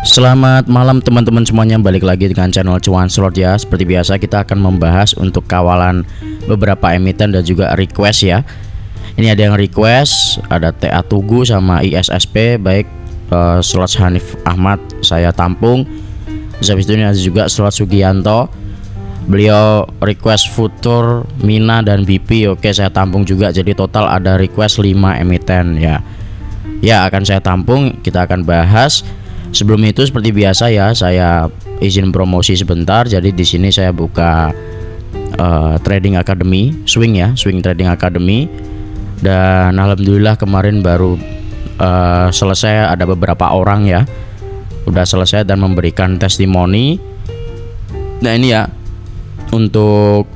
Selamat malam teman-teman semuanya, balik lagi dengan channel Cuan Slot ya. Seperti biasa kita akan membahas untuk kawalan beberapa emiten dan juga request ya. Ini ada yang request, ada TA Tugu sama ISSP, baik slot Hanif Ahmad saya tampung. Terus habis itu ini ada juga slot Sugianto, beliau request Futur, Mina dan BP, oke saya tampung juga. Jadi total ada request 5 emiten ya. Ya akan saya tampung, kita akan bahas. Sebelum itu seperti biasa ya, saya izin promosi sebentar. Jadi di sini saya buka Trading Academy, Swing ya, Swing Trading Academy. Dan alhamdulillah kemarin baru selesai, ada beberapa orang ya udah selesai dan memberikan testimoni. Nah ini ya, untuk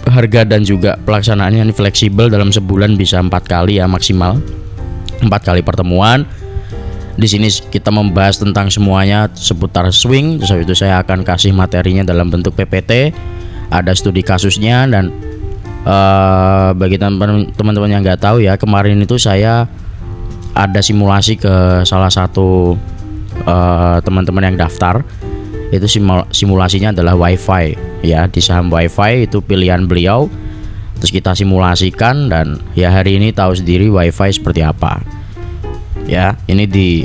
harga dan juga pelaksanaannya ini fleksibel, dalam sebulan bisa 4 kali ya maksimal, 4 kali pertemuan. Di sini kita membahas tentang semuanya seputar swing. Terus itu saya akan kasih materinya dalam bentuk PPT, ada studi kasusnya. Dan bagi teman-teman yang nggak tahu ya, kemarin itu saya ada simulasi ke salah satu teman-teman yang daftar. Itu simulasinya adalah WiFi ya, di saham WiFi itu pilihan beliau. Terus kita simulasikan dan ya hari ini tahu sendiri WiFi seperti apa. Ya, ini di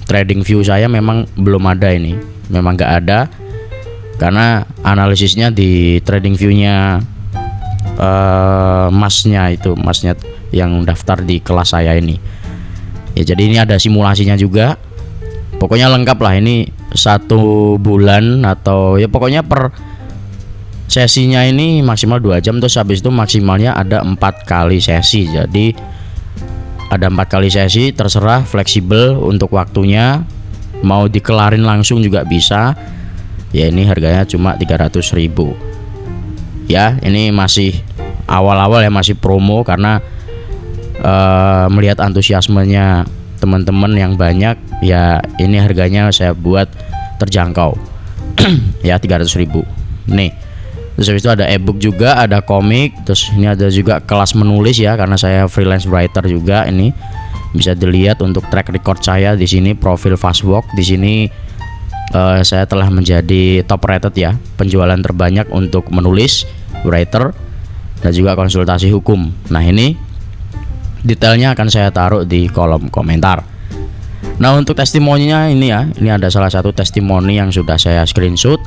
trading view saya memang belum ada, ini memang nggak ada karena analisisnya di trading view-nya masnya yang daftar di kelas saya ini. Ya jadi ini ada simulasinya juga. Pokoknya lengkap lah, ini 1 bulan atau ya pokoknya per sesinya ini maksimal 2 jam. Terus habis itu maksimalnya ada 4 kali sesi. Jadi ada 4 kali sesi, terserah, fleksibel untuk waktunya. Mau dikelarin langsung juga bisa. Ya ini harganya cuma 300.000. Ya ini masih awal-awal ya, masih promo karena melihat antusiasmenya teman-teman yang banyak. Ya ini harganya saya buat terjangkau. Ya 300.000. Nih. Terus habis itu ada ebook juga, ada komik. Terus ini ada juga kelas menulis ya, karena saya freelance writer juga. Ini bisa dilihat untuk track record saya di sini, profil Fastwork. Di sini saya telah menjadi top rated ya, penjualan terbanyak untuk menulis, writer, dan juga konsultasi hukum. Nah ini detailnya akan saya taruh di kolom komentar. Nah untuk testimoninya ini ya, ini ada salah satu testimoni yang sudah saya screenshot.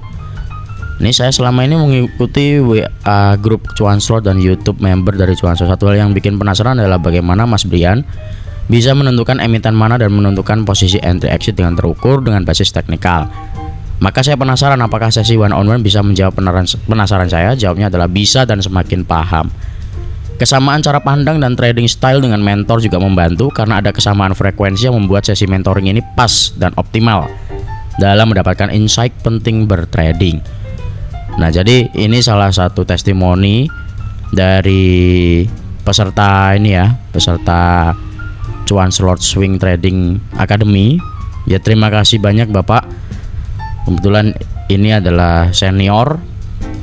Ini saya selama ini mengikuti WA grup Cuan Slot dan YouTube member dari Cuan Slot. Satu hal yang bikin penasaran adalah bagaimana Mas Brian bisa menentukan emiten mana dan menentukan posisi entry exit dengan terukur dengan basis teknikal. Maka saya penasaran apakah sesi one on one bisa menjawab penasaran saya. Jawabnya adalah bisa dan semakin paham. Kesamaan cara pandang dan trading style dengan mentor juga membantu, karena ada kesamaan frekuensi yang membuat sesi mentoring ini pas dan optimal dalam mendapatkan insight penting bertrading. Nah jadi ini salah satu testimoni dari peserta ini ya, peserta Cuan Slot Swing Trading Academy. Ya terima kasih banyak Bapak. Kebetulan ini adalah senior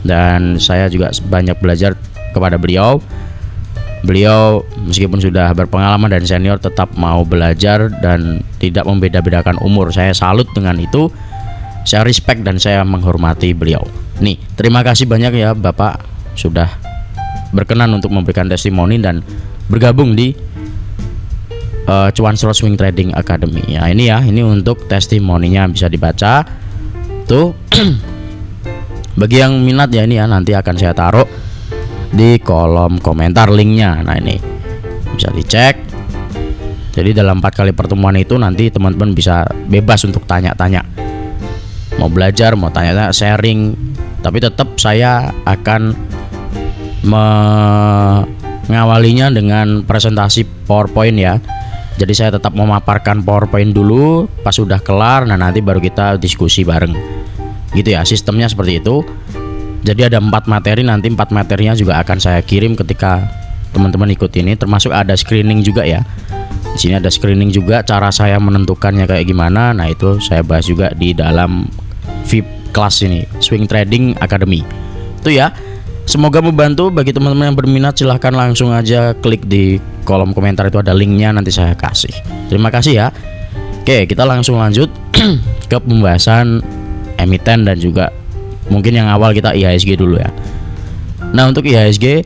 dan saya juga banyak belajar kepada beliau. Beliau meskipun sudah berpengalaman dan senior tetap mau belajar dan tidak membeda-bedakan umur. Saya salut dengan itu. Saya respect dan saya menghormati beliau. Nih, terima kasih banyak ya Bapak sudah berkenan untuk memberikan testimoni dan bergabung di Cuan Slot Swing Trading Academy. Ya ini ya, ini untuk testimoninya bisa dibaca. Tuh. Bagi yang minat ya ini ya, nanti akan saya taruh di kolom komentar linknya. Nah ini bisa dicek. Jadi dalam 4 kali pertemuan itu nanti teman-teman bisa bebas untuk tanya-tanya. Mau belajar, mau tanya-tanya, sharing. Tapi tetap saya akan mengawalinya dengan presentasi PowerPoint ya. Jadi saya tetap memaparkan PowerPoint dulu, pas sudah kelar, nah nanti baru kita diskusi bareng. Gitu ya, sistemnya seperti itu. Jadi ada 4 materi, nanti 4 materinya juga akan saya kirim ketika teman-teman ikut ini, termasuk ada screening juga ya. Di sini ada screening juga, cara saya menentukannya kayak gimana. Nah itu saya bahas juga di dalam VIP kelas ini, Swing Trading Academy. Itu ya. Semoga membantu. Bagi teman-teman yang berminat silahkan langsung aja klik di kolom komentar, itu ada linknya, nanti saya kasih. Terima kasih ya. Oke, kita langsung lanjut ke pembahasan emiten dan juga mungkin yang awal kita IHSG dulu ya. Nah, untuk IHSG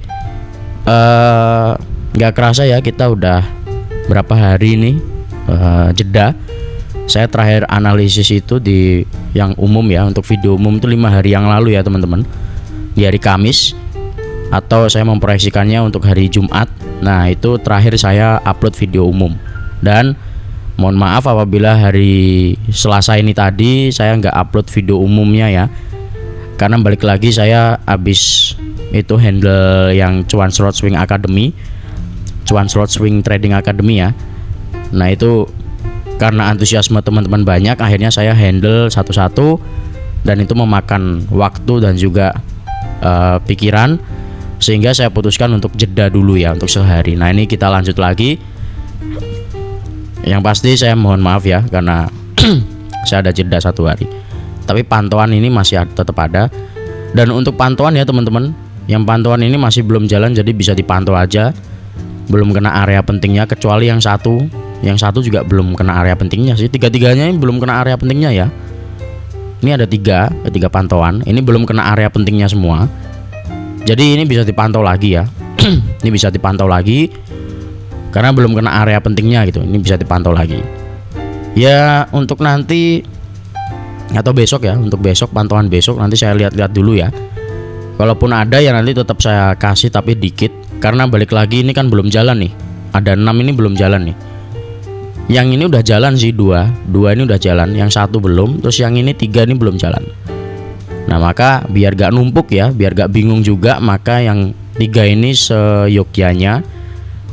nggak kerasa ya, kita udah berapa hari ini jeda. Saya terakhir analisis itu di yang umum ya, untuk video umum itu 5 hari yang lalu ya teman-teman, di hari Kamis, atau saya memproyeksikannya untuk hari Jumat. Nah, itu terakhir saya upload video umum. Dan mohon maaf apabila hari Selasa ini tadi saya nggak upload video umumnya ya, karena balik lagi saya habis itu handle yang Cuan Slot Swing Academy, Cuan Slot Swing Trading Academy ya. Nah, itu karena antusiasme teman-teman banyak, akhirnya saya handle satu-satu, dan itu memakan waktu dan juga pikiran, sehingga saya putuskan untuk jeda dulu ya untuk sehari. Nah, ini kita lanjut lagi. Yang pasti saya mohon maaf ya karena saya ada jeda 1 hari, tapi pantauan ini masih tetap ada. Dan untuk pantauan ya teman-teman, yang pantauan ini masih belum jalan, jadi bisa dipantau aja, belum kena area pentingnya, kecuali yang satu juga belum kena area pentingnya sih. Tiga-tiganya ini belum kena area pentingnya ya. Ini ada tiga pantauan, ini belum kena area pentingnya semua. Jadi ini bisa dipantau lagi ya. Ini bisa dipantau lagi karena belum kena area pentingnya gitu. Ini bisa dipantau lagi. Ya, untuk nanti atau besok ya, untuk besok, pantauan besok nanti saya lihat-lihat dulu ya. Kalaupun ada ya nanti tetap saya kasih, tapi dikit, karena balik lagi ini kan belum jalan nih. Ada 6 ini belum jalan nih. Yang ini udah jalan sih, dua ini udah jalan, yang satu belum, terus yang ini 3 ini belum jalan. Nah, maka biar gak numpuk ya, biar gak bingung juga, maka yang 3 ini seyogyanya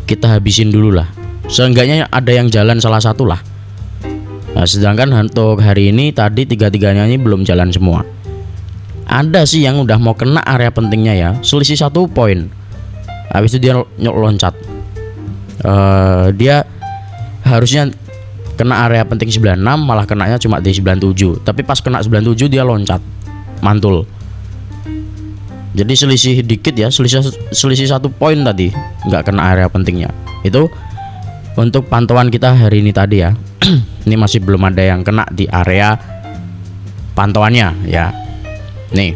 kita habisin dulu lah. Seenggaknya ada yang jalan salah satu lah. Nah, sedangkan untuk hari ini tadi 3-3-nya ini belum jalan semua. Ada sih yang udah mau kena area pentingnya ya, selisih 1 poin. Habis itu dia loncat. Dia harusnya kena area penting 96, malah kenanya cuma di 97. Tapi pas kena 97 dia loncat, mantul. Jadi selisih dikit ya, selisih 1 poin tadi, nggak kena area pentingnya. Itu untuk pantauan kita hari ini tadi ya. Ini masih belum ada yang kena di area pantauannya ya. Nih,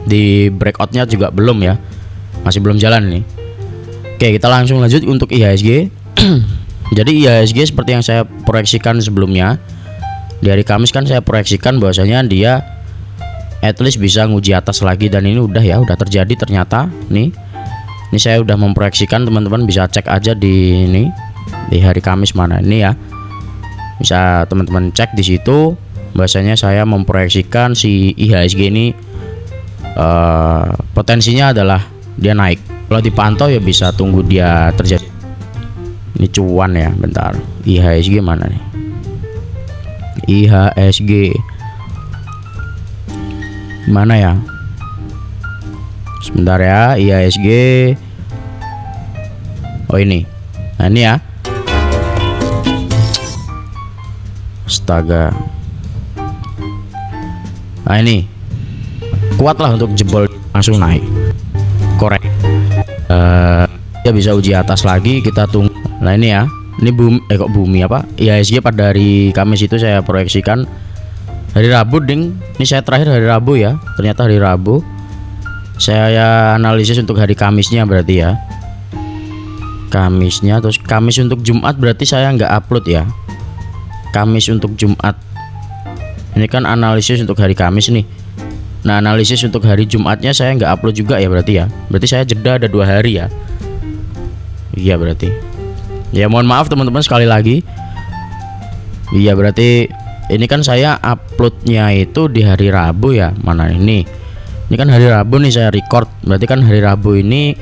di breakoutnya juga belum ya, masih belum jalan nih. Oke, kita langsung lanjut untuk IHSG. Jadi IHSG seperti yang saya proyeksikan sebelumnya, di hari Kamis kan saya proyeksikan bahwasanya dia at least bisa nguji atas lagi, dan ini udah terjadi ternyata. Nih saya udah memproyeksikan, teman-teman bisa cek aja di ini, di hari Kamis mana ini ya, bisa teman-teman cek di situ bahwasanya saya memproyeksikan si IHSG ini potensinya adalah dia naik. Kalau dipantau ya bisa tunggu dia terjadi. Ini cuan ya, bentar. IHSG mana nih? IHSG mana ya? Sebentar ya, IHSG. Oh ini. Nah, ini ya. Astaga. Nah, ini. Kuat lah untuk jebol, langsung naik. Korek. Dia bisa uji atas lagi, kita tunggu. Nah, ini ya. Ini bumi apa? IHSG pada hari Kamis itu saya proyeksikan hari Rabu, ding. Ini saya terakhir hari Rabu ya. Ternyata hari Rabu. Saya analisis untuk hari Kamisnya berarti ya. Kamisnya, terus Kamis untuk Jumat berarti saya nggak upload ya. Kamis untuk Jumat. Ini kan analisis untuk hari Kamis nih. Nah, analisis untuk hari Jumatnya saya nggak upload juga ya berarti ya. Berarti saya jeda ada 2 hari ya. Iya berarti. Ya mohon maaf teman-teman sekali lagi. Iya berarti ini kan saya uploadnya itu di hari Rabu ya. Mana ini? Ini kan hari Rabu nih saya record. Berarti kan hari Rabu ini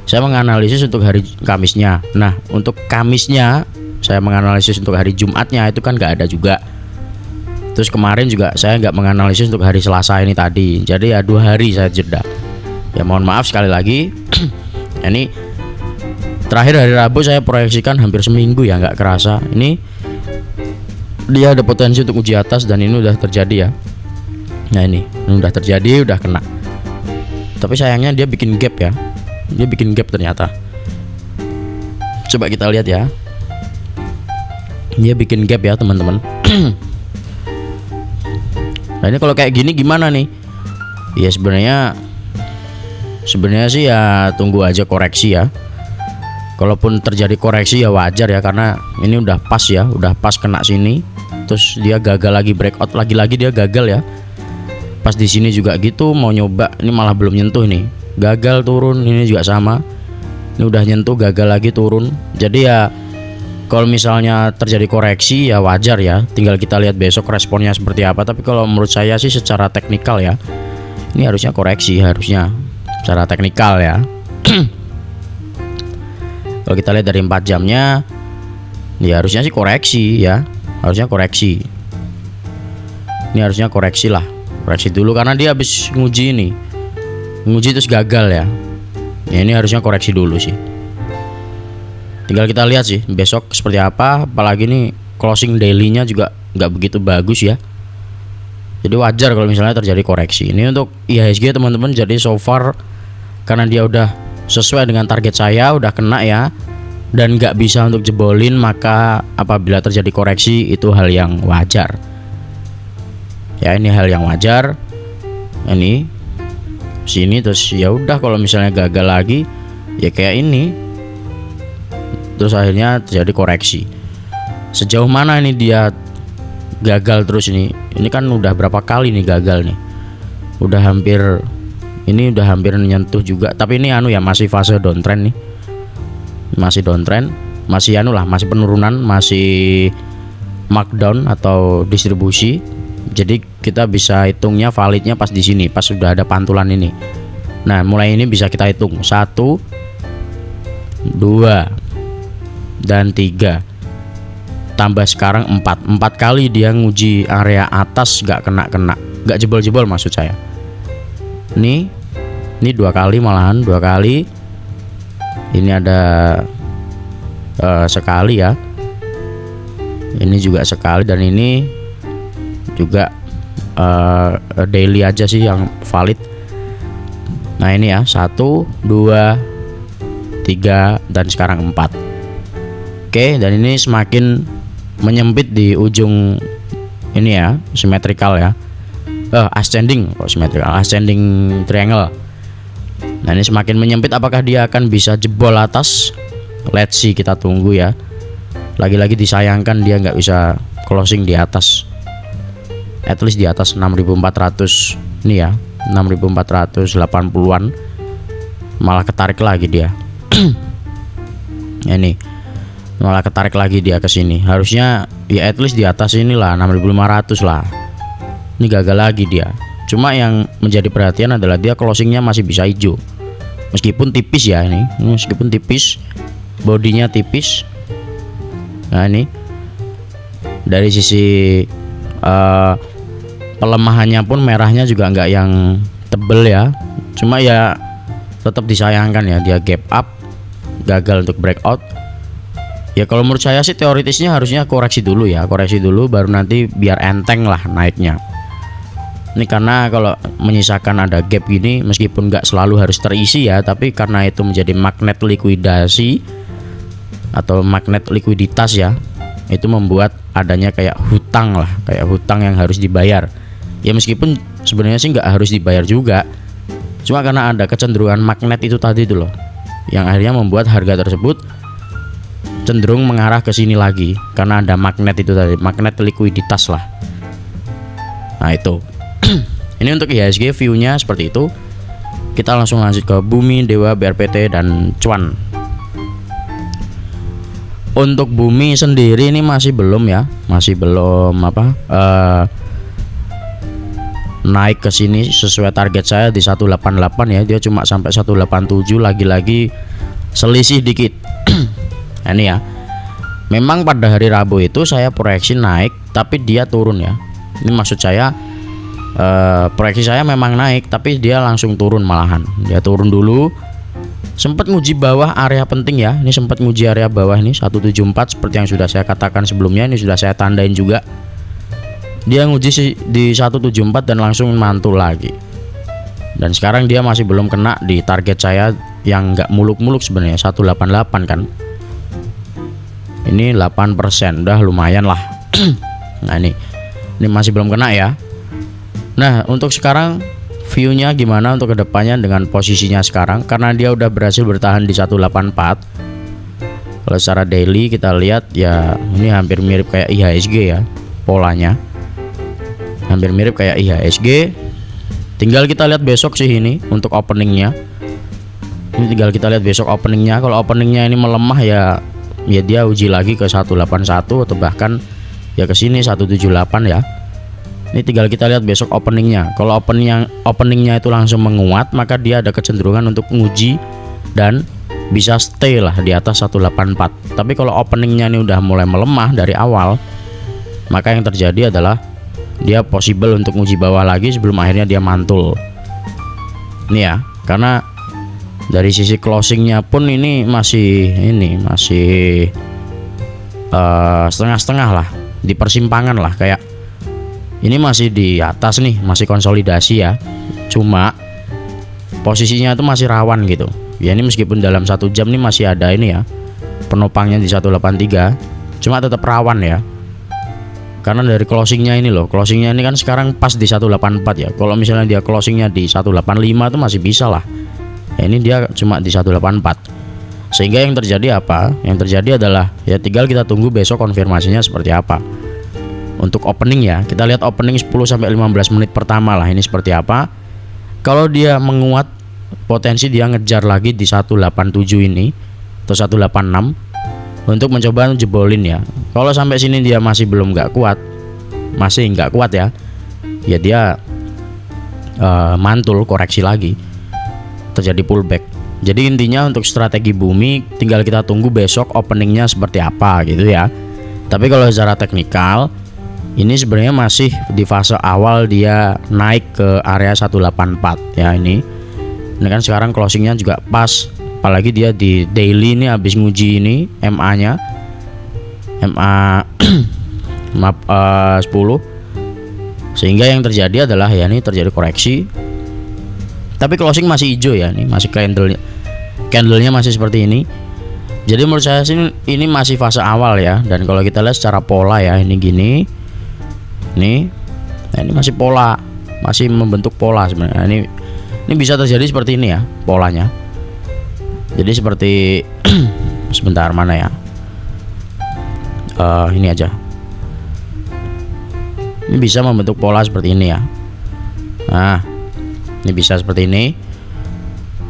saya menganalisis untuk hari Kamisnya. Nah, untuk Kamisnya saya menganalisis untuk hari Jumatnya itu kan nggak ada juga. Terus kemarin juga saya nggak menganalisis untuk hari Selasa ini tadi. Jadi ya 2 hari saya jeda. Ya mohon maaf sekali lagi. Ini terakhir hari Rabu saya proyeksikan hampir seminggu ya, nggak kerasa. Ini dia ada potensi untuk uji atas dan ini udah terjadi ya. Nah ini udah terjadi, udah kena. Tapi sayangnya dia bikin gap ya. Dia bikin gap ternyata. Coba kita lihat ya. Dia bikin gap ya teman-teman. Nah ini kalau kayak gini gimana nih? Ya sebenarnya sih ya tunggu aja koreksi ya. Kalaupun terjadi koreksi ya wajar ya, karena ini udah pas ya, udah pas kena sini. Terus dia gagal lagi, breakout lagi-lagi dia gagal ya. Pas di sini juga gitu, mau nyoba ini malah belum nyentuh nih. Gagal turun, ini juga sama. Ini udah nyentuh, gagal lagi turun. Jadi ya kalau misalnya terjadi koreksi ya wajar ya. Tinggal kita lihat besok responnya seperti apa. Tapi kalau menurut saya sih secara teknikal ya, ini harusnya koreksi, harusnya secara teknikal ya. Kalau kita lihat dari 4 jamnya, ya harusnya sih koreksi ya, harusnya koreksi. Ini harusnya koreksi lah, koreksi dulu karena dia habis nguji ini, nguji terus gagal ya. Ya ini harusnya koreksi dulu sih. Tinggal kita lihat sih besok seperti apa. Apalagi nih closing daily-nya juga nggak begitu bagus ya. Jadi wajar kalau misalnya terjadi koreksi. Ini untuk IHSG teman-teman. Jadi so far karena dia udah sesuai dengan target saya, udah kena ya, dan nggak bisa untuk jebolin, maka apabila terjadi koreksi itu hal yang wajar ya. Ini hal yang wajar. Ini sini terus ya udah, kalau misalnya gagal lagi ya kayak ini, terus akhirnya terjadi koreksi. Sejauh mana ini dia gagal terus ini kan udah berapa kali nih gagal nih, udah hampir menyentuh juga. Tapi ini ya masih fase downtrend nih, masih downtrend, masih masih penurunan, masih markdown atau distribusi. Jadi kita bisa hitungnya validnya pas di sini, pas sudah ada pantulan ini. Nah mulai ini bisa kita hitung 1, 2 dan 3, tambah sekarang 4 kali dia nguji area atas gak kena, gak jebol maksud saya. Ini 2 kali, malahan 2 kali. Ini ada sekali ya. Ini juga sekali, dan ini juga daily aja sih yang valid. Nah ini ya 1, 2, 3 dan sekarang 4. Oke, dan ini semakin menyempit di ujung ini ya, symmetrical ya. Ascending, ascending triangle. Nah ini semakin menyempit, apakah dia akan bisa jebol atas? Let's see, kita tunggu ya. Lagi-lagi disayangkan dia nggak bisa closing di atas, at least di atas 6.400 ini ya, 6.480-an, malah ketarik lagi dia. Ini malah ketarik lagi dia ke sini. Harusnya ya at least di atas inilah 6.500 lah. Ini gagal lagi dia. Cuma yang menjadi perhatian adalah dia closingnya masih bisa hijau, meskipun tipis ya. Ini meskipun tipis, bodinya tipis. Nah ini dari sisi pelemahannya pun merahnya juga nggak yang tebel ya. Cuma ya tetap disayangkan ya, dia gap up, gagal untuk breakout. Ya kalau menurut saya sih teoritisnya harusnya koreksi dulu ya, koreksi dulu baru nanti biar enteng lah naiknya. Ini karena kalau menyisakan ada gap gini, meskipun nggak selalu harus terisi ya, tapi karena itu menjadi magnet likuidasi atau magnet likuiditas ya, itu membuat adanya kayak hutang lah, kayak hutang yang harus dibayar. Ya meskipun sebenarnya sih nggak harus dibayar juga, cuma karena ada kecenderungan magnet itu tadi itu loh, yang akhirnya membuat harga tersebut cenderung mengarah ke sini lagi, karena ada magnet itu tadi, magnet likuiditas lah. Nah itu. Ini untuk IHSG view-nya seperti itu. Kita langsung lanjut ke Bumi, Dewa, BRPT dan Cuan. Untuk Bumi sendiri ini masih belum ya, masih belum naik ke sini sesuai target saya di 188 ya. Dia cuma sampai 187, lagi-lagi selisih dikit. Nah, ini ya. Memang pada hari Rabu itu saya proyeksi naik, tapi dia turun ya. Ini maksud saya proyeksi saya memang naik, tapi dia langsung turun malahan. Dia turun dulu, sempat nguji bawah area penting ya. Ini sempat nguji area bawah ini 174 seperti yang sudah saya katakan sebelumnya. Ini sudah saya tandain juga. Dia nguji di 174 dan langsung mantul lagi. Dan sekarang dia masih belum kena di target saya yang nggak muluk-muluk sebenarnya, 188 kan. Ini 8%, udah lumayan lah. Nah ini masih belum kena ya. Nah untuk sekarang view-nya gimana untuk kedepannya dengan posisinya sekarang, karena dia udah berhasil bertahan di 184. Kalau secara daily kita lihat ya, ini hampir mirip kayak IHSG ya, polanya hampir mirip kayak IHSG. Tinggal kita lihat besok sih ini untuk openingnya. Ini tinggal kita lihat besok openingnya. Kalau openingnya ini melemah ya dia uji lagi ke 181 atau bahkan ya ke sini 178 ya. Ini tinggal kita lihat besok openingnya. Kalau openingnya itu langsung menguat, maka dia ada kecenderungan untuk nguji dan bisa stay lah di atas 184. Tapi kalau openingnya ini udah mulai melemah dari awal, maka yang terjadi adalah dia possible untuk nguji bawah lagi sebelum akhirnya dia mantul. Ini ya, karena dari sisi closingnya pun ini masih setengah-setengah lah, di persimpangan lah, kayak ini masih di atas nih, masih konsolidasi ya, cuma posisinya itu masih rawan gitu ya. Ini meskipun dalam 1 jam nih masih ada ini ya, penopangnya di 183, cuma tetap rawan ya, karena dari closingnya ini loh, closingnya ini kan sekarang pas di 184 ya. Kalau misalnya dia closingnya di 185 itu masih bisa lah ya, ini dia cuma di 184. Sehingga yang terjadi apa? Yang terjadi adalah ya tinggal kita tunggu besok konfirmasinya seperti apa. Untuk opening ya, kita lihat opening 10-15 menit pertama lah, ini seperti apa. Kalau dia menguat, potensi dia ngejar lagi di 187 ini atau 186 untuk mencoba jebolin ya. Kalau sampai sini dia masih belum nggak kuat, ya, ya dia mantul, koreksi lagi, terjadi pullback. Jadi intinya untuk strategi bumi tinggal kita tunggu besok openingnya seperti apa gitu ya. Tapi kalau secara teknikal ini sebenarnya masih di fase awal dia naik ke area 184 ya. Ini kan sekarang closingnya juga pas, apalagi dia di daily ini habis nguji ini MA-nya, maaf 10. Sehingga yang terjadi adalah ya ini terjadi koreksi. Tapi closing masih hijau ya, ini masih candlenya masih seperti ini. Jadi menurut saya sih ini masih fase awal ya. Dan kalau kita lihat secara pola ya, ini gini. Nih. Nah, ini masih pola, masih membentuk pola sebenarnya. Ini bisa terjadi seperti ini ya polanya. Jadi seperti sebentar mana ya? Ini aja. Ini bisa membentuk pola seperti ini ya. Nah, ini bisa seperti ini.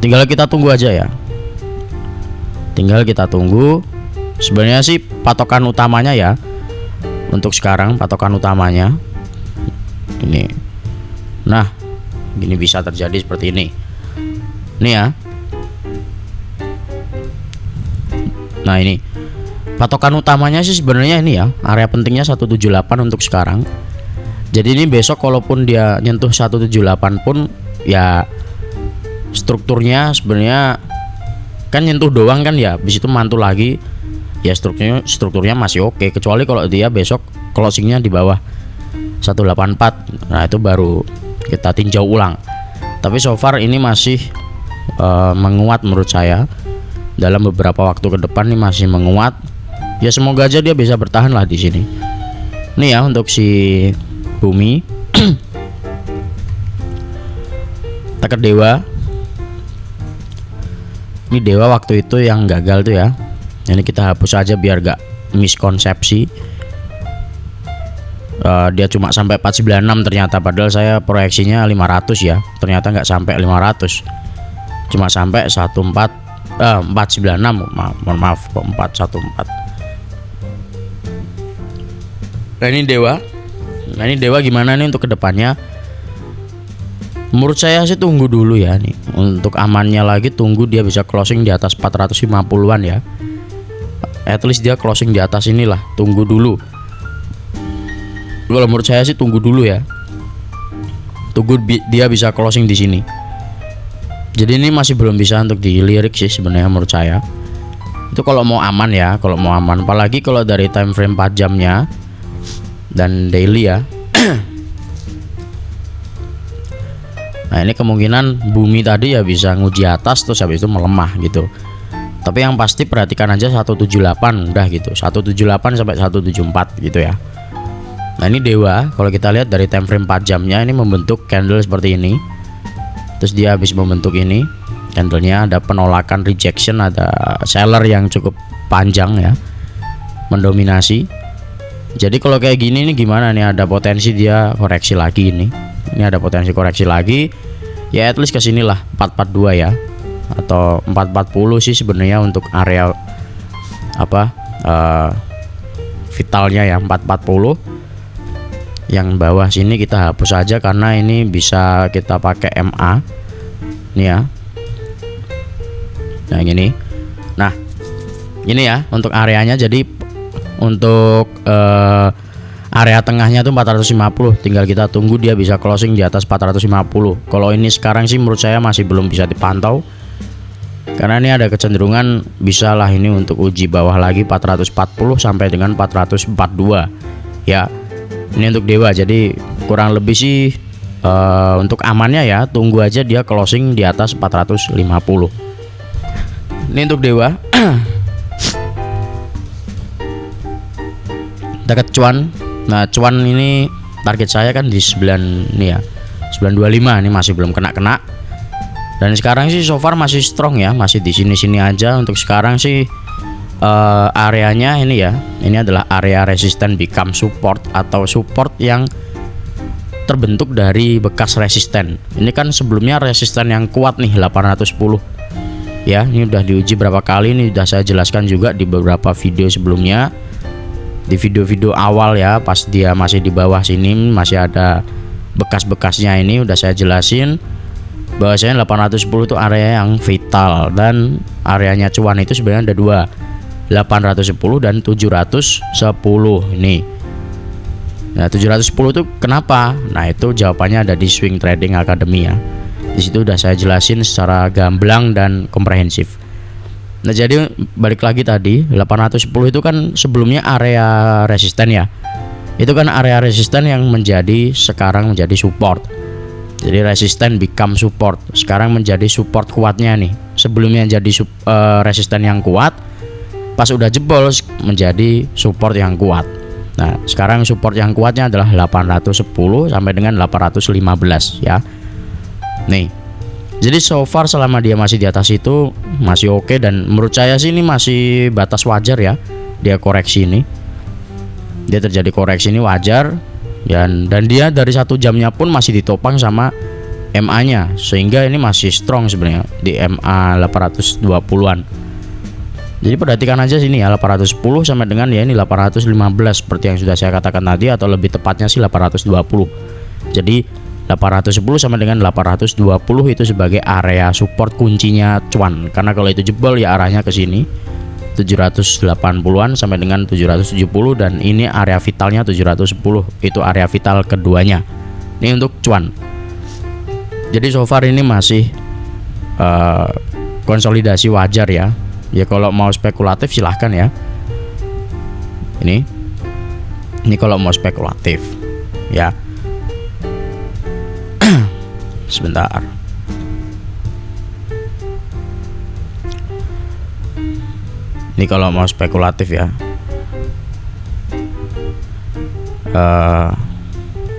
Tinggal kita tunggu aja ya. Tinggal kita tunggu. Sebenarnya sih patokan utamanya ya, untuk sekarang patokan utamanya ini. Nah, ini bisa terjadi seperti ini. Ini ya. Nah, ini patokan utamanya sih sebenarnya ini ya, area pentingnya 178 untuk sekarang. Jadi ini besok kalaupun dia nyentuh 178 pun ya strukturnya sebenarnya kan nyentuh doang kan ya, habis itu mantul lagi ya, strukturnya masih oke, kecuali kalau dia besok closingnya di bawah 184. Nah itu baru kita tinjau ulang. Tapi so far ini masih menguat menurut saya. Dalam beberapa waktu ke depan ini masih menguat. Ya semoga aja dia bisa bertahan lah di sini. Nih ya untuk si bumi. Kita ke dewa. Ini dewa waktu itu yang gagal tuh ya. Ini kita hapus aja biar gak miskonsepsi. Dia cuma sampai 496 ternyata, padahal saya proyeksinya 500 ya. Ternyata nggak sampai 500. Cuma sampai 496. Mohon maaf, 414. Nah ini dewa. Nah ini dewa gimana nih untuk kedepannya? Menurut saya sih tunggu dulu ya nih. Untuk amannya lagi tunggu dia bisa closing di atas 450-an ya. At least dia closing di atas inilah. Tunggu dulu. Kalau menurut saya sih tunggu dulu ya. Tunggu dia bisa closing di sini. Jadi ini masih belum bisa untuk dilirik sih sebenarnya menurut saya. Itu kalau mau aman ya, kalau mau aman. Apalagi kalau dari time frame 4 jamnya dan daily ya. Nah ini kemungkinan bumi tadi ya bisa nguji atas terus habis itu melemah gitu. Tapi yang pasti perhatikan aja 178 udah gitu, 178 sampai 174 gitu ya. Nah ini dewa, kalau kita lihat dari time frame 4 jamnya ini membentuk candle seperti ini. Terus dia habis membentuk ini candlenya, ada penolakan rejection, ada seller yang cukup panjang ya, mendominasi. Jadi kalau kayak gini nih gimana nih, ada potensi dia koreksi lagi ini. Ini ada potensi koreksi lagi. Ya at least ke sinilah 442 ya. Atau 440 sih sebenarnya untuk area apa vitalnya ya, 440. Yang bawah sini kita hapus aja karena ini bisa kita pakai MA. Ini ya. Nah, ini. Nah, ini ya untuk areanya. Jadi untuk area tengahnya tuh 450. Tinggal kita tunggu dia bisa closing di atas 450. Kalau ini sekarang sih menurut saya masih belum bisa dipantau. Karena ini ada kecenderungan bisa lah ini untuk uji bawah lagi 440 sampai dengan 442 ya. Ini untuk dewa, jadi kurang lebih sih untuk amannya ya tunggu aja dia closing di atas 450. Ini untuk dewa. Dekat cuan. Nah cuan ini target saya kan di 9 nih ya, 925 ini masih belum kena. Dan sekarang sih so far masih strong ya, masih di sini-sini aja. Untuk sekarang sih areanya ini ya, ini adalah area resisten become support atau support yang terbentuk dari bekas resisten. Ini kan sebelumnya resisten yang kuat nih 810 ya. Ini udah diuji berapa kali, ini udah saya jelaskan juga di beberapa video sebelumnya. Di video-video awal ya, pas dia masih di bawah sini masih ada bekas-bekasnya, ini udah saya jelasin bahwasanya 810 itu area yang vital dan areanya cuan itu sebenarnya ada dua, 810 dan 710 ini. Nah 710 itu kenapa? Nah itu jawabannya ada di Swing Trading Academy ya. Di situ udah saya jelasin secara gamblang dan komprehensif. Nah jadi balik lagi tadi 810 itu kan sebelumnya area resisten ya. Itu kan area resisten yang sekarang menjadi support. Jadi resisten become support, sekarang menjadi support kuatnya nih. Sebelumnya jadi resisten yang kuat, pas udah jebol menjadi support yang kuat. Nah sekarang support yang kuatnya adalah 810 sampai dengan 815 ya. Nih jadi so far selama dia masih di atas itu masih oke, dan menurut saya sih ini masih batas wajar ya. Dia koreksi ini, dia terjadi koreksi ini wajar. Dan dia dari 1 jamnya pun masih ditopang sama MA nya, sehingga ini masih strong sebenarnya di MA 820-an. Jadi perhatikan aja sini ya, 810 sampai dengan ya ini 815 seperti yang sudah saya katakan tadi, atau lebih tepatnya sih 820. Jadi 810 sampai dengan 820 itu sebagai area support kuncinya cuan, karena kalau itu jebol ya arahnya ke sini 780-an sampai dengan 770, dan ini area vitalnya 710, itu area vital keduanya. Ini untuk cuan. Jadi so far ini masih konsolidasi wajar ya. Ya kalau mau spekulatif silahkan ya. Ini kalau mau spekulatif ya. Sebentar. Ini kalau mau spekulatif ya.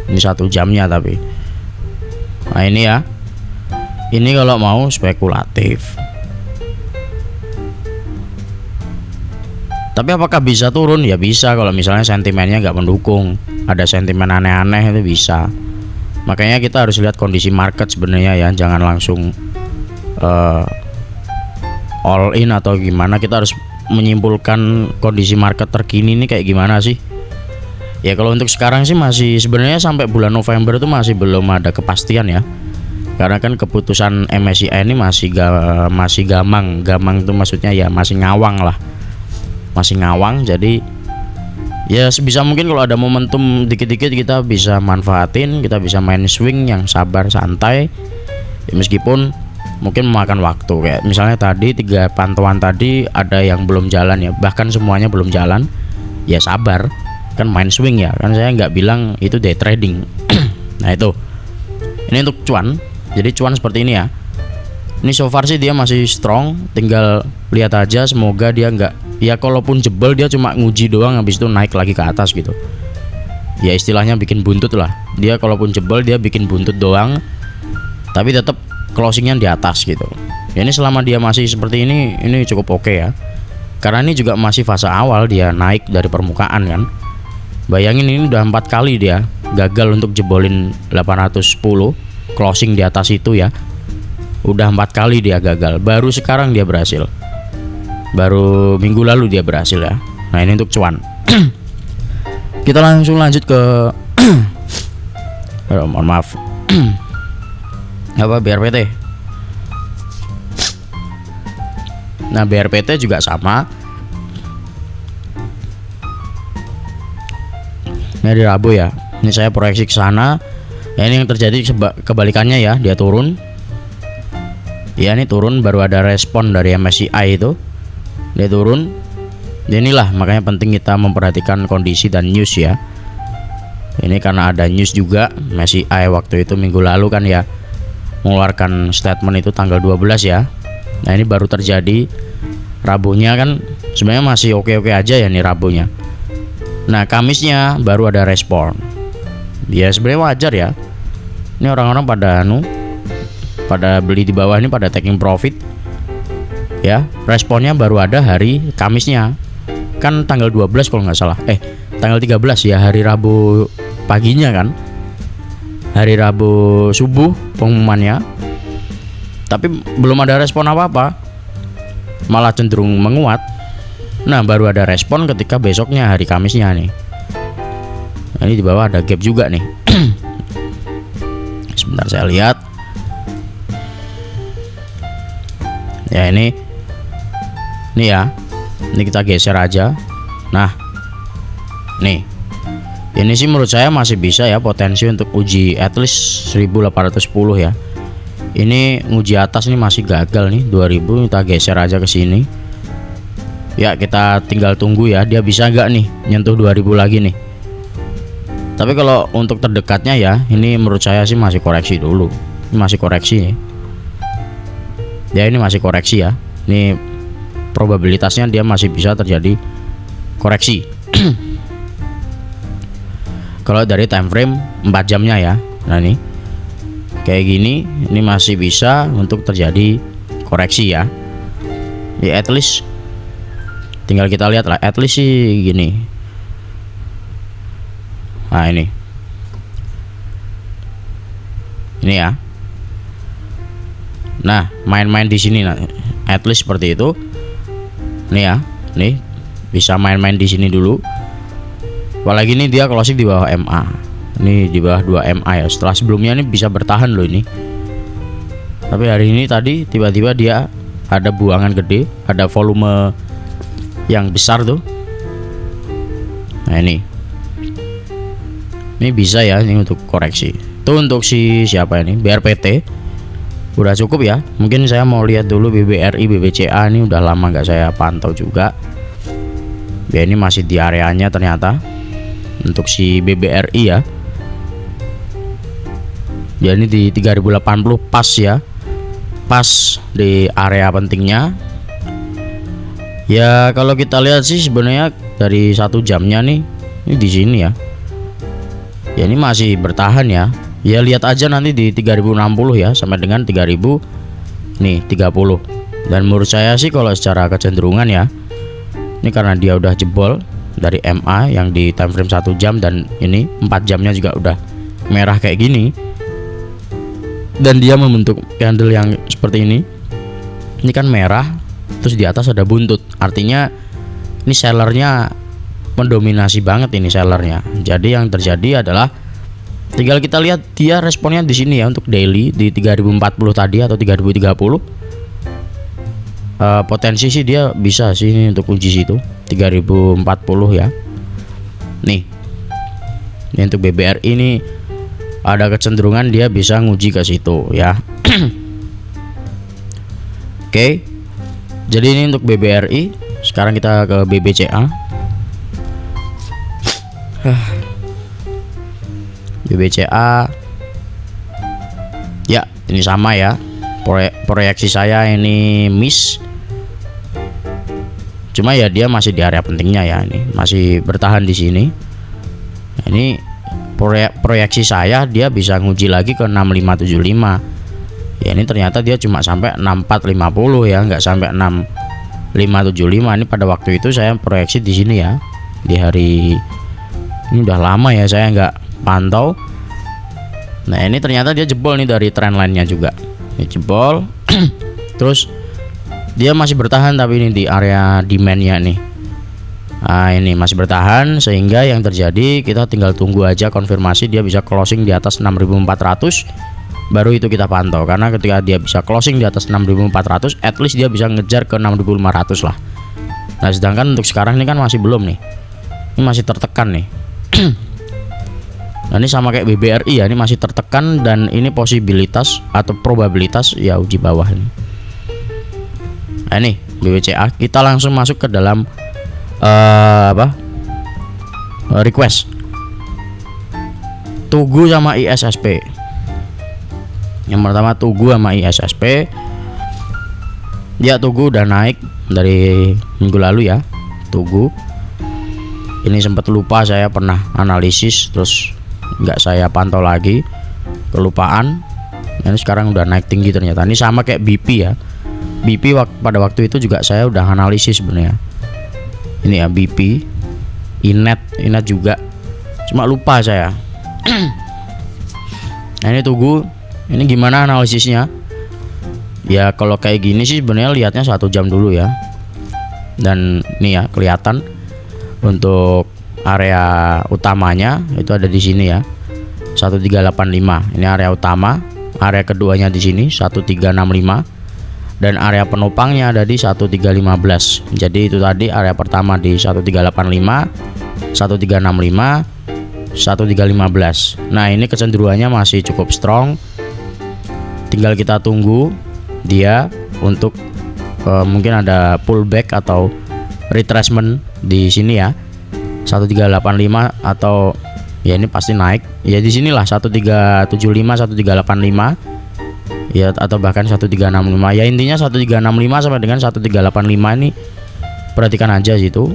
Ini 1 jamnya tapi. Nah ini ya. Ini kalau mau spekulatif. Tapi apakah bisa turun? Ya bisa, kalau misalnya sentimennya nggak mendukung, ada sentimen aneh-aneh itu bisa. Makanya kita harus lihat kondisi market sebenarnya ya, jangan langsung all in atau gimana. Kita harus menyimpulkan kondisi market terkini ini kayak gimana sih. Ya kalau untuk sekarang sih masih sebenarnya sampai bulan November itu masih belum ada kepastian ya. Karena kan keputusan MSCI ini masih gamang itu maksudnya ya masih ngawang lah. Masih ngawang, jadi ya sebisa mungkin kalau ada momentum dikit-dikit kita bisa manfaatin, kita bisa main swing yang sabar santai ya, meskipun mungkin memakan waktu. Kayak misalnya tadi 3 pantauan tadi ada yang belum jalan ya, bahkan semuanya belum jalan, ya sabar, kan main swing ya, kan saya nggak bilang itu day trading. Nah itu, ini untuk cuan. Jadi cuan seperti ini ya, Ini so far sih dia masih strong, tinggal lihat aja, semoga dia nggak, ya kalaupun jebol dia cuma nguji doang, habis itu naik lagi ke atas gitu. Ya istilahnya bikin buntut lah. Dia kalaupun jebol dia bikin buntut doang, tapi tetap closingnya di atas gitu. Ya ini selama dia masih seperti ini cukup oke ya. Karena ini juga masih fase awal, dia naik dari permukaan kan. Bayangin ini udah 4 kali dia gagal untuk jebolin 810 closing di atas itu ya. Udah 4 kali dia gagal. Baru sekarang dia berhasil. Baru minggu lalu dia berhasil ya. Nah ini untuk cuan. Kita langsung lanjut ke mohon maaf. Apa BRPT? Nah BRPT juga sama. Ini hari Rabu ya. Ini saya proyeksi ke sana. Ya, ini yang terjadi kebalikannya ya, dia turun. Ya ini turun, baru ada respon dari MSCI itu. Dia turun. Ya, inilah makanya penting kita memperhatikan kondisi dan news ya. Ini karena ada news juga. MSCI waktu itu minggu lalu kan ya mengeluarkan statement itu tanggal 12 ya. Nah ini baru terjadi Rabunya kan sebenarnya masih oke-oke aja ya nih Rabunya. Nah Kamisnya baru ada respon. Ya sebenarnya wajar ya. Ini orang-orang pada beli di bawah ini, pada taking profit. Ya, responnya baru ada hari Kamisnya. Kan tanggal 12 kalau nggak salah. Tanggal 13 ya, hari Rabu paginya kan. Hari Rabu subuh pengumumannya. Tapi belum ada respon apa-apa. Malah cenderung menguat. Nah, baru ada respon ketika besoknya hari Kamisnya nih. Nah, ini di bawah ada gap juga nih. Sebentar saya lihat. Ya ini ya. Ini kita geser aja. Nah, nih. Ini sih menurut saya masih bisa ya potensi untuk uji at least 1810 ya. Ini nguji atas nih masih gagal nih 2000, kita geser aja ke sini. Ya, kita tinggal tunggu ya dia bisa nggak nih nyentuh 2000 lagi nih. Tapi kalau untuk terdekatnya ya, ini menurut saya sih masih koreksi dulu. Ini masih koreksi nih. Ya ini masih koreksi ya. Ini probabilitasnya dia masih bisa terjadi koreksi. Kalau dari time frame 4 jamnya ya. Nah ini kayak gini, ini masih bisa untuk terjadi koreksi ya. Ya at least tinggal kita lihat lah, at least sih gini. Nah ini ya. Nah main-main di sini, nah, at least seperti itu. Nih ya, nih bisa main-main di sini dulu. Apalagi ini dia closing di bawah MA. Ini di bawah 2 MA ya. Setelah sebelumnya ini bisa bertahan loh ini. Tapi hari ini tadi tiba-tiba dia ada buangan gede, ada volume yang besar tuh. Nah ini bisa ya ini untuk koreksi. Itu untuk siapa ini? BRPT. Udah cukup ya. Mungkin saya mau lihat dulu BBRI, BBCA, ini udah lama nggak saya pantau juga. Ya ini masih di areanya ternyata. Untuk si BBRI ya. Ya ini di 3080 pas ya. Pas di area pentingnya. Ya kalau kita lihat sih sebenarnya dari 1 jamnya nih, ini di sini ya. Ya ini masih bertahan ya. Ya lihat aja nanti di 3060 ya sampai dengan 3000 nih 30. Dan menurut saya sih kalau secara kecenderungan ya, ini karena dia udah jebol dari MA yang di time frame 1 jam dan ini 4 jamnya juga udah merah kayak gini. Dan dia membentuk candle yang seperti ini. Ini kan merah, terus di atas ada buntut. Artinya ini sellernya mendominasi banget ini sellernya. Jadi yang terjadi adalah tinggal kita lihat dia responnya di sini ya untuk daily di 3040 tadi atau 3030. Potensi sih dia bisa sih ini untuk uji situ 3040 ya. Nih. Ini untuk BBRI ini ada kecenderungan dia bisa nguji ke situ ya. Oke. Jadi ini untuk BBRI. Sekarang kita ke BBCA. BBCA. Ya, ini sama ya. proyeksi saya ini miss. Cuma ya dia masih di area pentingnya ya, ini masih bertahan di sini. Nah, ini proyeksi saya dia bisa nguji lagi ke 6575. Ya ini ternyata dia cuma sampai 6450 ya, nggak sampai 6575. Ini pada waktu itu saya proyeksi di sini ya, di hari ini udah lama ya saya nggak pantau. Nah ini ternyata dia jebol nih dari trendline-nya juga. Ini jebol. Terus dia masih bertahan tapi ini di area demand-nya nih. Nah ini masih bertahan, sehingga yang terjadi kita tinggal tunggu aja konfirmasi dia bisa closing di atas 6400, baru itu kita pantau. Karena ketika dia bisa closing di atas 6400, at least dia bisa ngejar ke 6500 lah. Nah sedangkan untuk sekarang ini kan masih belum nih, ini masih tertekan nih. Nah ini sama kayak BBRI ya, ini masih tertekan dan ini posibilitas atau probabilitas ya uji bawah nih. Nah ini BBCA, kita langsung masuk ke dalam request Tugu sama ISSP. Yang pertama Tugu sama ISSP. Ya Tugu udah naik dari minggu lalu ya. Tugu ini sempat lupa, saya pernah analisis terus nggak saya pantau lagi, kelupaan. Ini sekarang udah naik tinggi ternyata. Ini sama kayak BP ya. BP pada waktu itu juga saya udah analisis sebenarnya. Ini ya BP, Inet juga, cuma lupa saya. Nah ini Tugu, ini gimana analisisnya? Ya kalau kayak gini sih sebenarnya lihatnya 1 jam dulu ya. Dan ini ya kelihatan untuk area utamanya itu ada di sini ya, 1385. Ini area utama, area keduanya di sini 1365. Dan area penopangnya ada di 1315. Jadi itu tadi area pertama di 1385, 1365, 1315. Nah ini kecenderungannya masih cukup strong. Tinggal kita tunggu dia untuk mungkin ada pullback atau retracement di sini ya, 1385 atau ya ini pasti naik ya di sinilah 1375, 1385 ya, atau bahkan 1365 ya. Intinya 1365 sampai dengan 1385 ini perhatikan aja situ.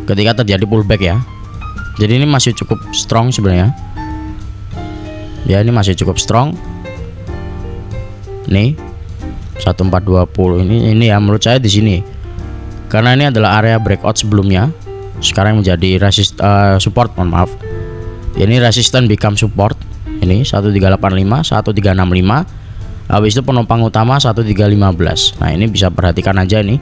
Ketika terjadi pullback ya. Jadi ini masih cukup strong sebenarnya. Ya ini masih cukup strong. Nih 1420 ini ya menurut saya di sini. Karena ini adalah area breakout sebelumnya. Sekarang menjadi support, mohon maaf. Ya, ini resistance become support. Ini 1385, 1365. Habis itu penopang utama 1315. Nah, ini bisa perhatikan aja nih.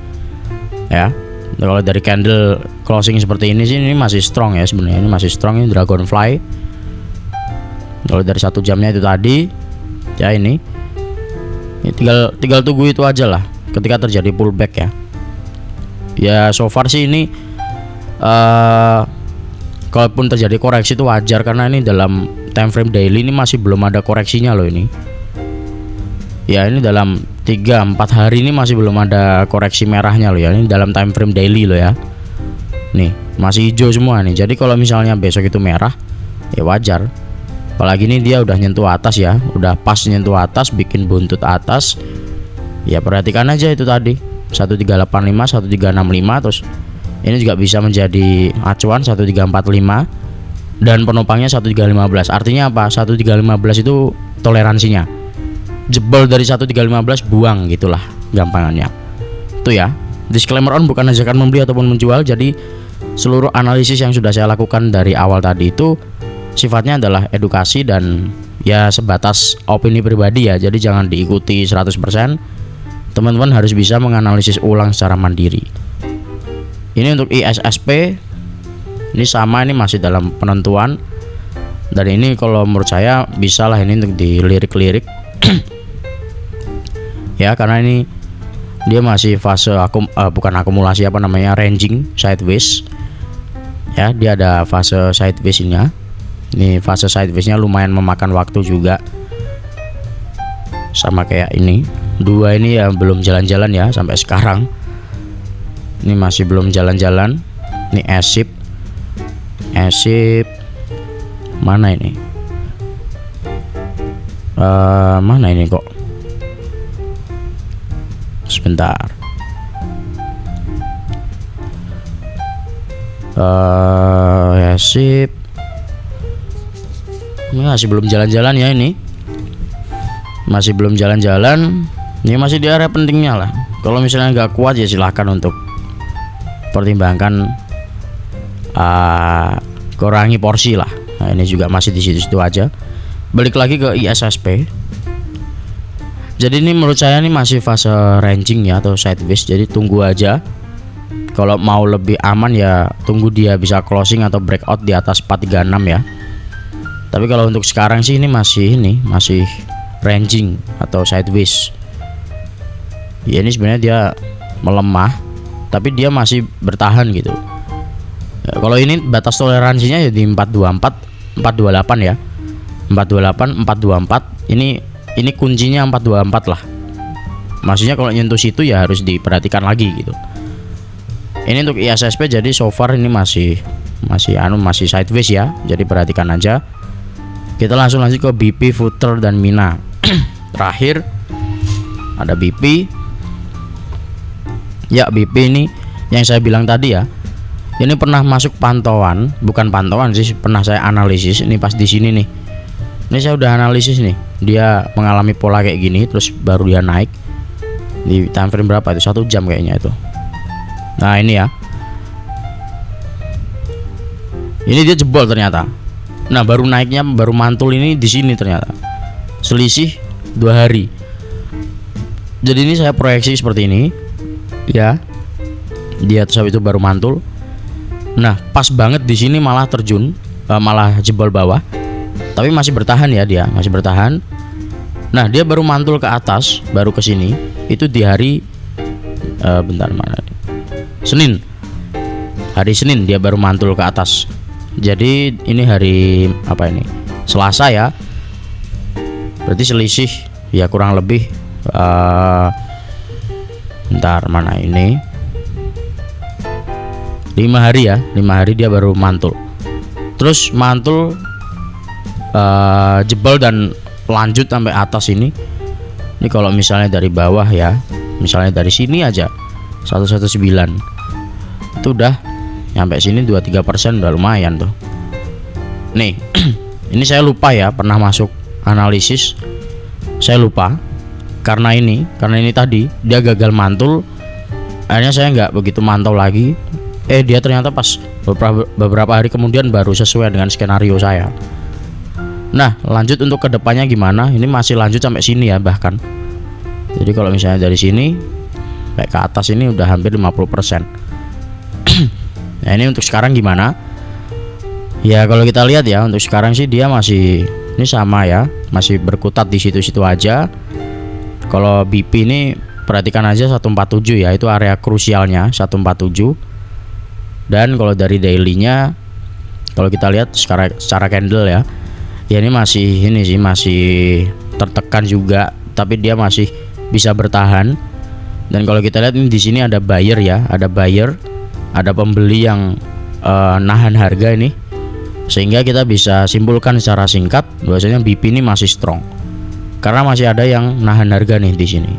Ya. Kalau dari candle closing seperti ini sih ini masih strong ya sebenarnya. Ini masih strong, ini dragonfly. Kalau dari 1 jamnya itu tadi ya ini tinggal tunggu itu aja lah ketika terjadi pullback ya. Ya so far sih ini kalaupun terjadi koreksi itu wajar karena ini dalam time frame daily ini masih belum ada koreksinya loh ini. Ya ini dalam 3-4 hari ini masih belum ada koreksi merahnya loh ya. Ini dalam time frame daily loh ya. Nih masih hijau semua nih. Jadi kalau misalnya besok itu merah ya wajar. Apalagi ini dia udah nyentuh atas ya, udah pas nyentuh atas, bikin buntut atas. Ya perhatikan aja itu tadi 1385, 1365, terus ini juga bisa menjadi acuan 1345 dan penopangnya 1315. Artinya apa? 1315 itu toleransinya. Jebol dari 1315 buang gitulah gampangannya. Itu ya. Disclaimer on, bukan ajakan membeli ataupun menjual. Jadi seluruh analisis yang sudah saya lakukan dari awal tadi itu sifatnya adalah edukasi dan ya sebatas opini pribadi ya. Jadi jangan diikuti 100%. Teman-teman harus bisa menganalisis ulang secara mandiri. Ini untuk ISSP. Ini sama, ini masih dalam penentuan. Dan ini kalau menurut saya bisa lah ini untuk dilirik-lirik. Ya karena ini dia masih fase bukan akumulasi, apa namanya, ranging sideways. Ya dia ada fase sideways-nya. Ini fase sideways-nya lumayan memakan waktu juga. Sama kayak ini. Dua ini ya belum jalan-jalan ya sampai sekarang. Ini masih belum jalan-jalan. Ini ASIP mana ini? Mana ini kok? Sebentar. Ya sip. Ini masih belum jalan-jalan ya ini. Masih belum jalan-jalan. Ini masih di area pentingnya lah. Kalau misalnya nggak kuat ya silahkan untuk pertimbangkan kurangi porsi lah. Nah, ini juga masih di situ-situ aja. Balik lagi ke ISSP. Jadi ini menurut saya ini masih fase ranging ya, atau sideways. Jadi tunggu aja. Kalau mau lebih aman ya tunggu dia bisa closing atau breakout di atas 436 ya. Tapi kalau untuk sekarang sih ini masih ranging atau sideways. Ya ini sebenarnya dia melemah, tapi dia masih bertahan gitu. Ya, kalau ini batas toleransinya ya di 424, 428 ya. 428, 424. Ini kuncinya 424 lah. Maksudnya kalau nyentuh situ ya harus diperhatikan lagi gitu. Ini untuk ISSP, jadi so far ini masih sideways ya. Jadi perhatikan aja. Kita langsung lanjut ke BP, Footer dan Mina. Terakhir ada BP. Ya, BP ini yang saya bilang tadi ya. Ini pernah masuk pantauan, bukan pantauan sih, pernah saya analisis. Ini pas di sini nih. Ini saya udah analisis nih. Dia mengalami pola kayak gini, terus baru dia naik. Di time frame berapa itu? 1 jam kayaknya itu. Nah, ini ya. Ini dia jebol ternyata. Nah, baru naiknya, baru mantul ini di sini ternyata. Selisih 2 hari. Jadi ini saya proyeksi seperti ini. Ya. Dia terus itu baru mantul. Nah, pas banget di sini malah terjun, malah jebol bawah. Tapi masih bertahan ya, dia masih bertahan. Nah, dia baru mantul ke atas, baru ke sini. Itu di hari bentar mana? Senin. Hari Senin dia baru mantul ke atas. Jadi ini hari apa ini? Selasa ya. Berarti selisih ya kurang lebih bentar mana ini? 5 hari ya. 5 hari dia baru mantul. Terus mantul jebol dan lanjut sampai atas ini. Ini kalau misalnya dari bawah ya, misalnya dari sini aja 119 itu udah nyampe sini 2-3% udah lumayan tuh. Nih ini saya lupa ya pernah masuk analisis, saya lupa karena ini tadi dia gagal mantul. Akhirnya saya nggak begitu mantau lagi. Dia ternyata pas beberapa hari kemudian baru sesuai dengan skenario saya. Nah, lanjut untuk kedepannya gimana? Ini masih lanjut sampai sini ya bahkan. Jadi kalau misalnya dari sini kayak ke atas ini udah hampir 50%. Nah, ini untuk sekarang gimana? Ya kalau kita lihat ya untuk sekarang sih dia masih ini sama ya, masih berkutat di situ-situ aja. Kalau BP ini perhatikan aja 147 ya, itu area krusialnya 147. Dan kalau dari daily-nya kalau kita lihat secara candle ya. Ya ini masih tertekan juga, tapi dia masih bisa bertahan. Dan kalau kita lihat ini di sini ada buyer ya, ada pembeli yang nahan harga ini, sehingga kita bisa simpulkan secara singkat bahwasanya BP ini masih strong karena masih ada yang nahan harga nih di sini.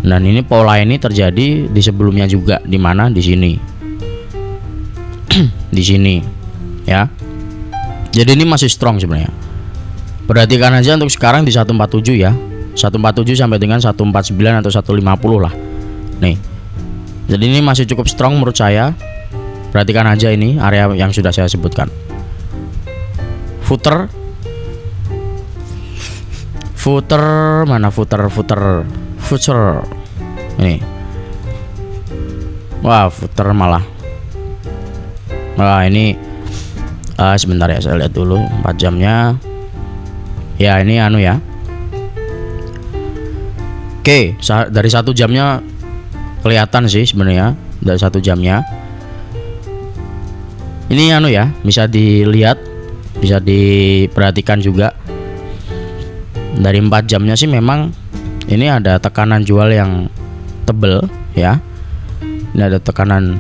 Dan ini pola ini terjadi di sebelumnya juga, di mana di sini, di sini ya. Jadi ini masih strong sebenarnya. Perhatikan aja untuk sekarang di 147 ya. 147 sampai dengan 149 atau 150 lah. Nih. Jadi ini masih cukup strong menurut saya. Perhatikan aja ini area yang sudah saya sebutkan. Footer mana footer. Ini. Wah, footer malah. Wah, ini sebentar ya, saya lihat dulu 4 jamnya. Ya ini ya. Oke, dari 1 jamnya kelihatan sih sebenarnya dari 1 jamnya. Ini ya, bisa dilihat, bisa diperhatikan juga. Dari 4 jamnya sih memang ini ada tekanan jual yang tebel ya. Ini ada tekanan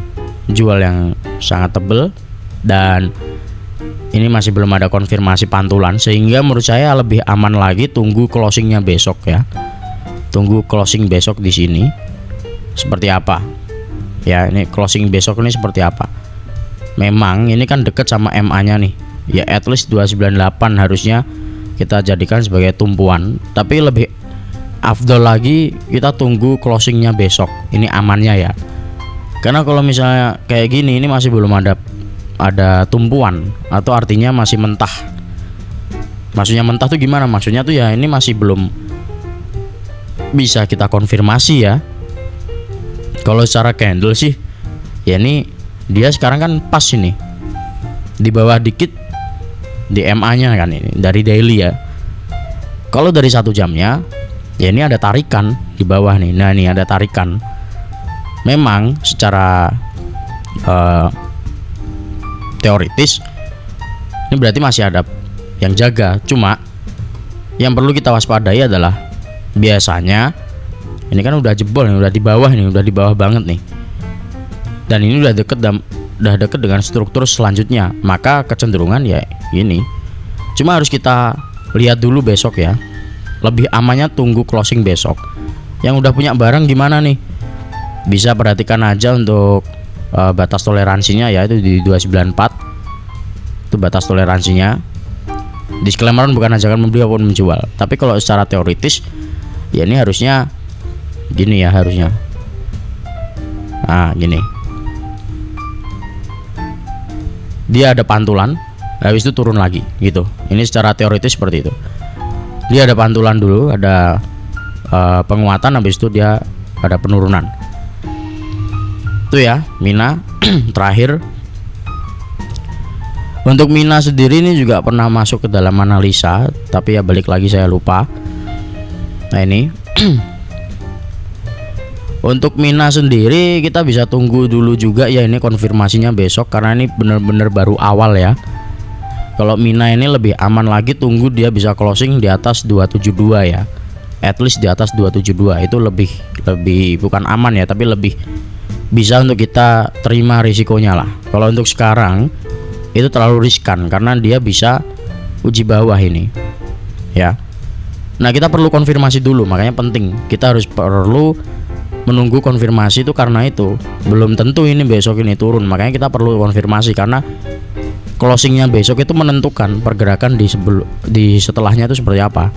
jual yang sangat tebel. Dan ini masih belum ada konfirmasi pantulan, sehingga menurut saya lebih aman lagi tunggu closingnya besok ya. Tunggu closing besok di sini seperti apa ya. Ini closing besok ini seperti apa. Memang ini kan deket sama MA nya nih ya, at least 298 harusnya kita jadikan sebagai tumpuan, tapi lebih afdol lagi kita tunggu closingnya besok, ini amannya ya. Karena kalau misalnya kayak gini, ini masih belum ada tumpuan, atau artinya masih mentah. Maksudnya mentah tuh gimana? Maksudnya tuh ya ini masih belum bisa kita konfirmasi ya. Kalau secara candle sih ya ini dia sekarang kan pas ini di bawah dikit di MA nya kan, ini dari daily ya. Kalau dari 1 jamnya ya ini ada tarikan di bawah nih. Nah ini ada tarikan. Memang secara teoritis ini berarti masih ada yang jaga. Cuma yang perlu kita waspadai adalah biasanya ini kan udah jebol nih, udah di bawah nih, udah di bawah banget nih. Dan ini udah deket dengan struktur selanjutnya, maka kecenderungan ya ini. Cuma harus kita lihat dulu besok ya. Lebih amannya tunggu closing besok. Yang udah punya barang gimana nih? Bisa perhatikan aja untuk batas toleransinya ya, itu di 294. Itu batas toleransinya. Disclaimer bukan ajakan membeli maupun menjual. Tapi kalau secara teoritis ya ini harusnya gini ya, harusnya. Nah, gini. Dia ada pantulan, habis itu turun lagi gitu. Ini secara teoritis seperti itu. Dia ada pantulan dulu, ada penguatan, habis itu dia ada penurunan. Itu ya Mina. Terakhir untuk Mina sendiri ini juga pernah masuk ke dalam analisa, tapi ya balik lagi saya lupa. Nah ini untuk Mina sendiri kita bisa tunggu dulu juga ya, ini konfirmasinya besok karena ini bener-bener baru awal ya. Kalau Mina ini lebih aman lagi tunggu dia bisa closing di atas 272 ya. At least di atas 272 itu lebih bukan aman ya, tapi lebih bisa untuk kita terima risikonya lah. Kalau untuk sekarang itu terlalu riskan karena dia bisa uji bawah ini ya. Nah kita perlu konfirmasi dulu, makanya penting kita perlu menunggu konfirmasi itu, karena itu belum tentu ini besok ini turun, makanya kita perlu konfirmasi karena closingnya besok itu menentukan pergerakan di setelahnya itu seperti apa.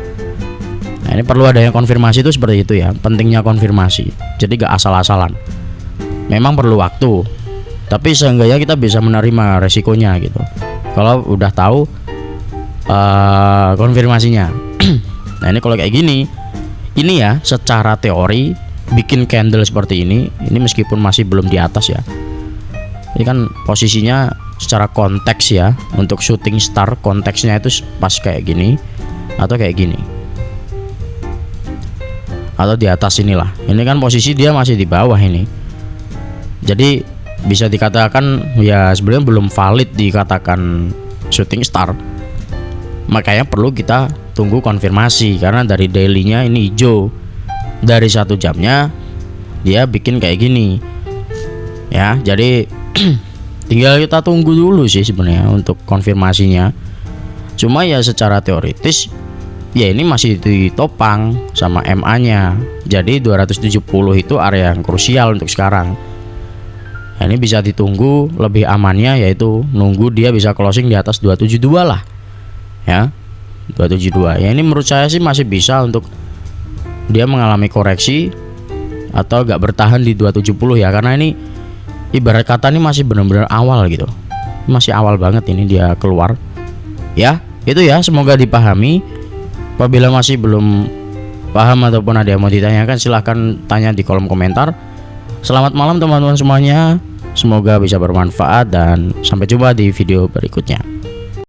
Nah ini perlu adanya konfirmasi itu seperti itu ya, pentingnya konfirmasi. Jadi gak asal-asalan. Memang perlu waktu, tapi seenggaknya kita bisa menerima resikonya gitu. Kalau udah tahu konfirmasinya. Nah ini kalau kayak gini, ini ya secara teori bikin candle seperti ini meskipun masih belum di atas ya. Ini kan posisinya secara konteks ya, untuk shooting star konteksnya itu pas kayak gini atau kayak gini atau di atas inilah. Ini kan posisi dia masih di bawah ini. Jadi bisa dikatakan ya sebenarnya belum valid dikatakan shooting star. Makanya perlu kita tunggu konfirmasi karena dari dailynya ini hijau. Dari 1 jamnya dia bikin kayak gini. Ya, jadi tinggal kita tunggu dulu sih sebenarnya untuk konfirmasinya. Cuma ya secara teoritis ya ini masih ditopang sama MA-nya. Jadi 270 itu area yang krusial untuk sekarang. Nah, ini bisa ditunggu, lebih amannya yaitu nunggu dia bisa closing di atas 272 lah. Ya. 272. Ya ini menurut saya sih masih bisa untuk dia mengalami koreksi atau gak bertahan di 270 ya, karena ini ibarat kata ini masih benar-benar awal gitu. Masih awal banget ini dia keluar. Ya, itu ya, semoga dipahami. Apabila masih belum paham ataupun ada yang mau ditanyakan, silahkan tanya di kolom komentar. Selamat malam teman-teman semuanya. Semoga bisa bermanfaat dan sampai jumpa di video berikutnya.